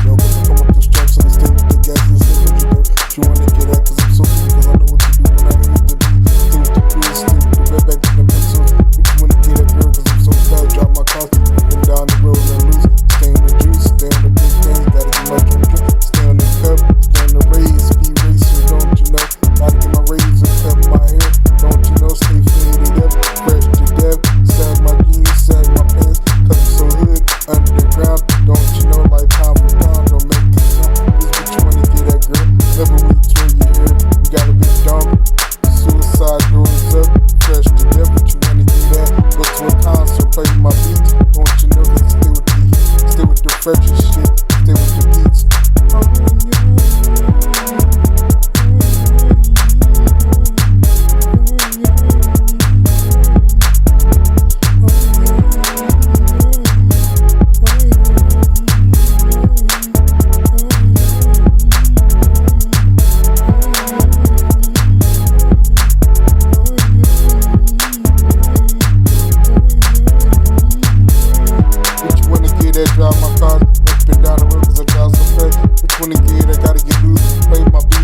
Yo, cause I come up the straps and I stay with the gas and stay with you, though. You wanna get at, cause I'm so cool, cause I know what to do when I hear the beat. Stay with the crew, stay with the red back to the pencils. What you wanna get at, girl, cause I'm so bad. Drop my cars, up and down the road and loose. Stay on the juice, stay on the big things, gotta get my drink, stay on the cup, stay on the race, speed racer, don't you know? Gotta get my razor, cut my hair, don't you know? Stay faded up, fresh to death, sag my jeans, sag my pants, cause I'm so hood, underground, don't you know? Like pound for pound, don't make it sound. This what you wanna get at, girl? Never wait till you hear, you gotta be dumb. Suicide doors up, fresh to death, what you wanna get at? Go to a concert, play my beats, don't you know? Cause stay with the heat, stay with the freshest shit, stay with the beats. Drive my cars up and down the road cause I drive so fast. Which one to get, I gotta get loose, play my beat.